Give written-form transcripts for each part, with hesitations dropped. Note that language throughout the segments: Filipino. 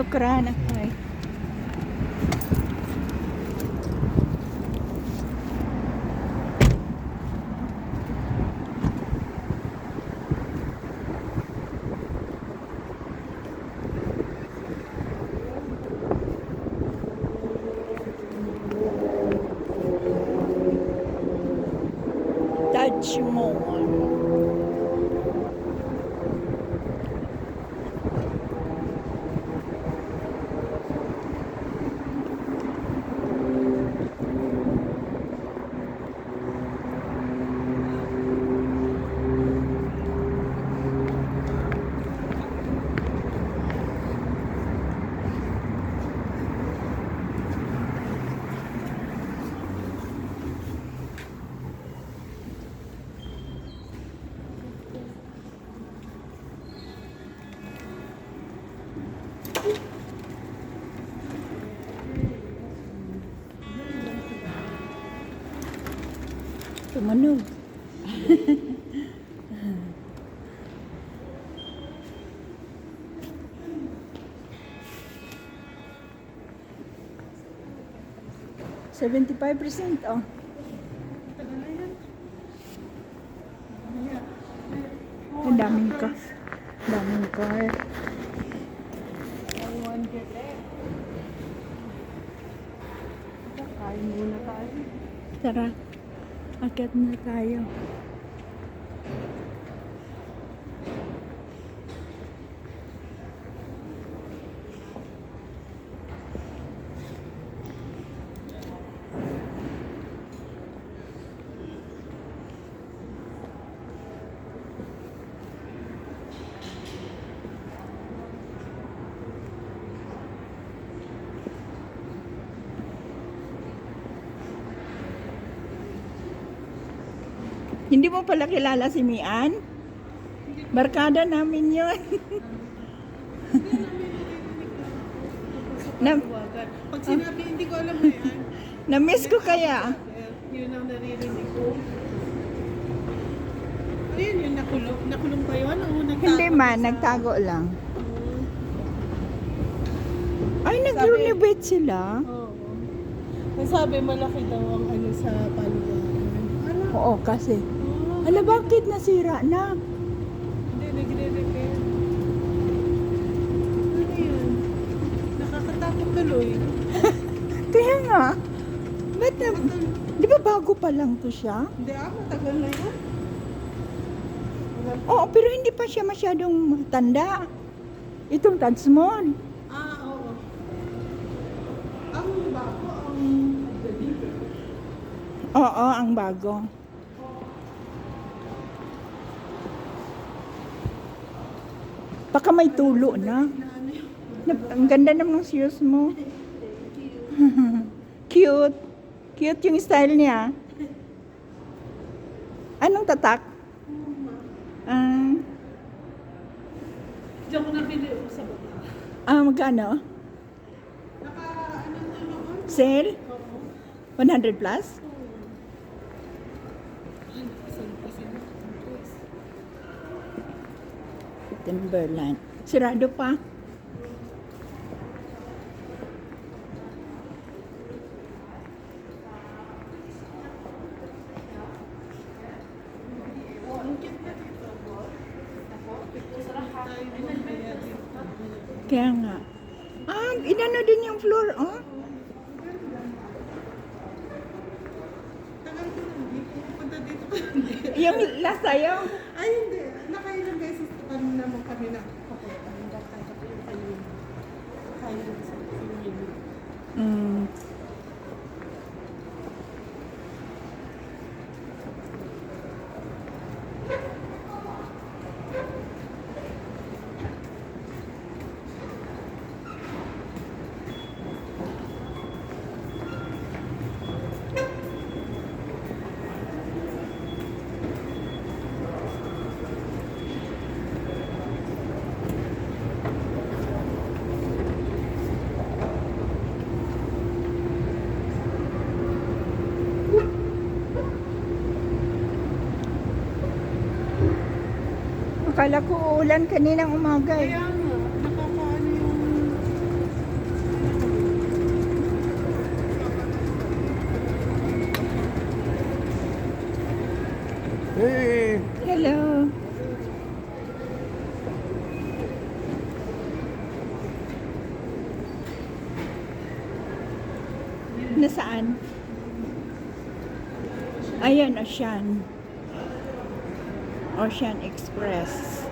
Sukran. Okay. Taj Mahal. Tumanog. $75%, oh. Ang daming car. Daming car. Kain muna tayo. Tara. Akyat na tayo. Hindi mo pala kilala si Mian? Barkada namin yun. Pag sinabi, hindi ko alam na yan. Na-miss ko kaya. Yun ang naririnig ko. Ayun, yun nakulong. Nakulong pa yun? O nagtago? Hindi man, nagtago lang. Ay, nag-renovate sila. Oo. Ang sabi, malaki daw ang ano sa paluwagan. Ano? Oo, kasi. Ala, bakit nasira na? Hindi, nagre-repair. Ano yun? Nakakatakot tuloy. Kaya nga. Ba't na, di ba bago pa lang to siya? Hindi matagal na yun. Oo, pero hindi pa siya masyadong matanda. Itong Taj Mahal. Oo. Ang bago, Oo, ang bago. Baka may tulo na. Ang ganda naman ng shoes mo. Cute. Cute yung style niya. Anong tatak? Diyan ko nabili ako sa baba. Magkano? Ano naman? Sale? 100 plus? Timberland. Sirado pa. Kaya nga. Inano din yung floor, oh. Tagal ko na hindi. Punta dito ko. Yung last tayo. Ay, hindi. Nakailang beses naman kami na kapunta. Hindi tayo yung kayo. Kayo sa Pilipinas. Mm. Akala ko uulan kaninang umaga eh. Kaya nga, nakakaano yung Hey. Hello. Nasaan? Ayan, Ocean. Ocean Express.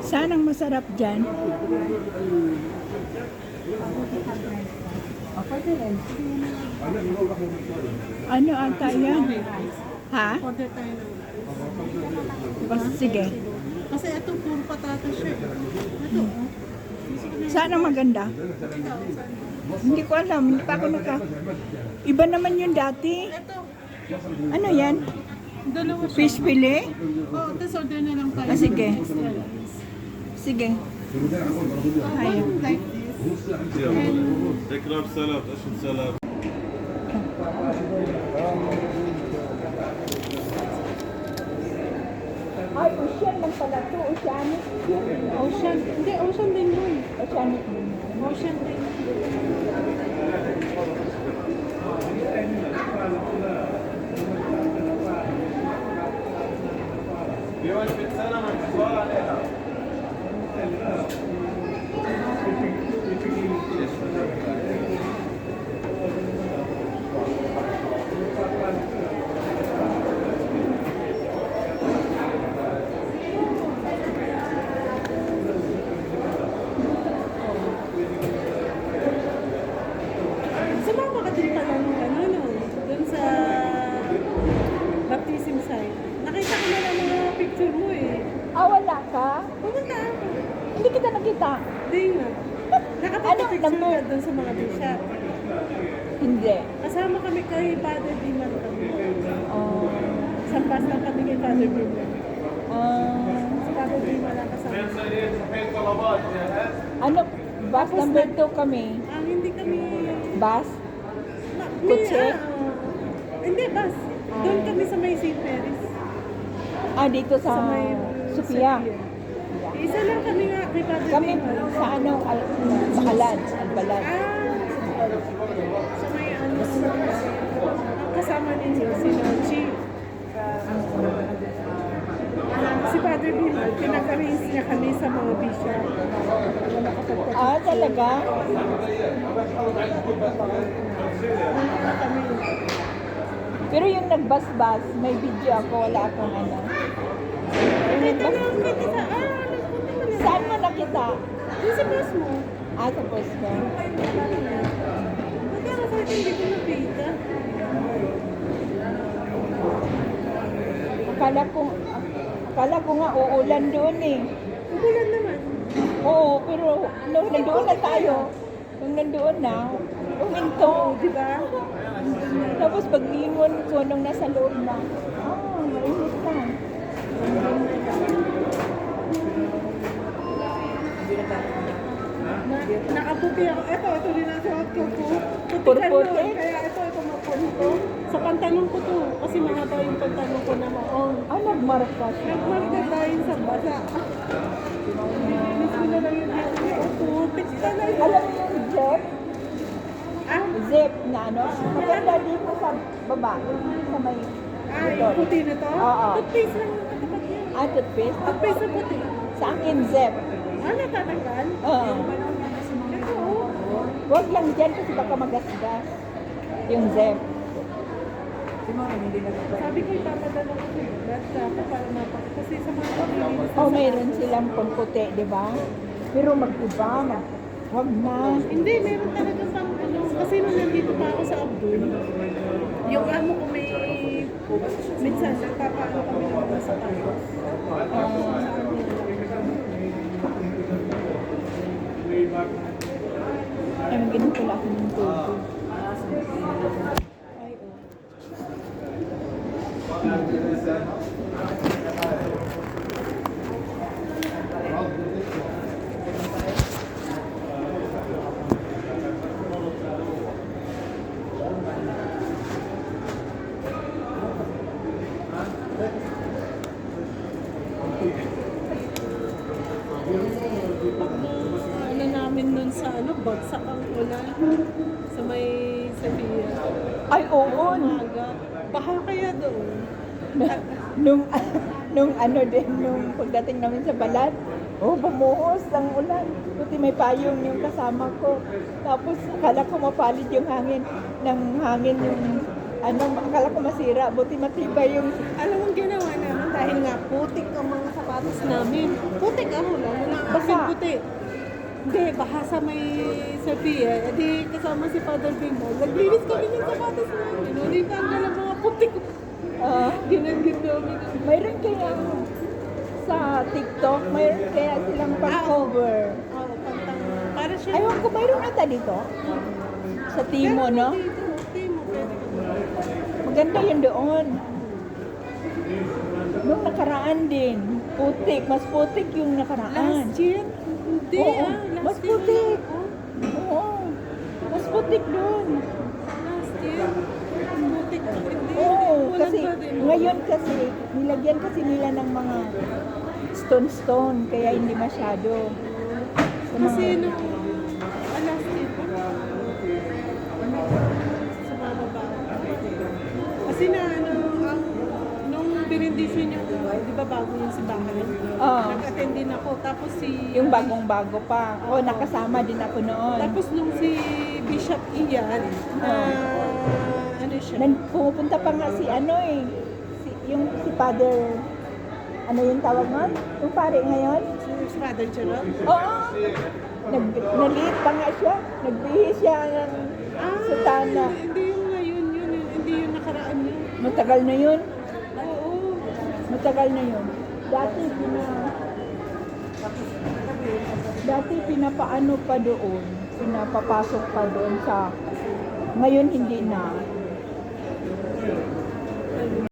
Saan ang masarap dyan? Ano ata yan? Ha? Order tayo ng Sige. Kasi ito, puro patatas siya. Ito, oh. Saan ang maganda? Hindi ko alam. Hindi pa ako Iba naman yun dati. Ito, Ano yan? dalawa siya. Fish fillet? Oh, tapos order na lang tayo. Ah, sige. Sige. Hayır. Like this. Tekrar salat, aşın salat. Ay, ocean lang pala to. Oceanic. Ocean. Hindi, ocean din yun. Oceanic din. Ocean din. Sumama ka din pala nung ano, no? Doon sa baptism site. Nakita ko na lang mga picture mo eh. Ah, wala ka? Pumunta ako. Hindi kita nakita. Hindi nga. Nakapag-picture number? ka doon sa mga bishop. Hindi. Kasama kami kay Father Diman kami. Oh. Sampas lang kami kay Father Diman. Si Father Diman lang kasama. Ano? Bus number 2 kami. Hindi kami... Bus? Ma- Kutse? Hindi, bus. Doon kami sa may St. Mary's. Ah, dito sa may Sophia. Isa lang kami nga kay Father Kami Diman. sa ano? Bahalad. Albalad. Sa may ano, ang kasama ninyo, si Nochi. Si Father Diman, pinag-arrange niya kami sa mga bishop. Ah, talaga? Kami. Pero yung nagbas-bas, may video ako, wala akong ano. Yung Nakita nagbas, lang kita sa, nagpunta mo na. saan mo nakita? Yung sa bus mo. Ah, sa post ko. Magkano sa akin, hindi ko nakita. Akala ko nga uulan doon eh. Ulan naman. Oo, pero nung nandoon na tayo, nung nandoon na, huminto. Di ba? Tapos paglingon ko nung nasa loob na, mainit na. Nakaputi ako. Ito din ang suot ko po. Purputi? Kaya ito mapunto. Sa pantalon ko to. Kasi mahaba yung pantalon ko na maong. Ah, nagmarka siya. Nagmarka dahil sa basa. Nilinis ko na lang yung putik ka na yun. Alam mo yung zip? Ah? Zip na ano? Maganda dito sa baba. Sa may Yung puti na to? Oo. Toothpaste lang yung katapat yan. Ah, toothpaste? Toothpaste na puti. Sa akin, zip. Natatanggal? Oo. Ito, oh. Huwag lang dyan kasi baka magasgas. Yung zip. Sabi ko, ipapadala ko sa dapat para kasi sa mga pamilinis. Oh, mayroon silang pamputi, di ba? Pero mag-iba, huwag na. Hindi, meron talaga pang ano. Kasi nung nandito pa ako sa Abdul, yung amo ko may minsan nagpapaano kami ng mga sapatos. Ay, ganun pala ako ng tubig. Ay, oh. Ano namin nun sa bagsak ang ulan sa may Sevilla. Ay, oo. Umaga. Baha kaya doon. nung, nung ano din, nung pagdating namin sa balat, bumuhos ang ulan. Buti may payong yung kasama ko. Tapos akala ko mapalid yung hangin. Nang hangin yung, akala ko masira. Buti matibay yung, Alam mo ginawa namin dahil nga putik ang mga sapatos namin. Putik ako lang, wala ang Basa. aking putik. Hindi, baha sa may Sevilla. E di kasama si Father Bimbo. Naglinis kami ng sapatos namin. Hindi ka ang mga putik. Ginagin namin. mayroon kaya sa TikTok, mayroon kaya silang pag-cover. Oo, pantang. Para siya. Aywan ko, mayroon ata dito? Sa Timo, no? Timo, pwede ka. Maganda yun doon. Nung nakaraan din, putik. Mas putik yung nakaraan. Last year? Hindi Oo, last mas year putik. wala ako. Oo. Mas putik doon. Last year? Putik. Hindi. Oo, Walang kasi ba din? ngayon kasi, nilagyan kasi nila ng mga stone-stone, kaya hindi masyado. Sa Kasi mga- nung last year pa. Sa mga babae. Kasi nung binindisyon yung buhay, di ba bago yung simbahan? Oo. Nag-attend din ako. Tapos Yung bagong-bago pa. Nakasama din ako noon. Tapos nung si Bishop Ian, ano siya? Pumupunta pa nga si si Father, ano yung tawag mo? Yung pare ngayon? Si Father Gerald? Oo. Naliit pa nga siya. Nagbihis siya ng sutana. Hindi yung ngayon yun. Hindi yung nakaraan yun. Matagal na yun. Oo. Matagal na yun. Dati pinapaano pa doon. Pinapapasok pa doon sa... Ngayon hindi na.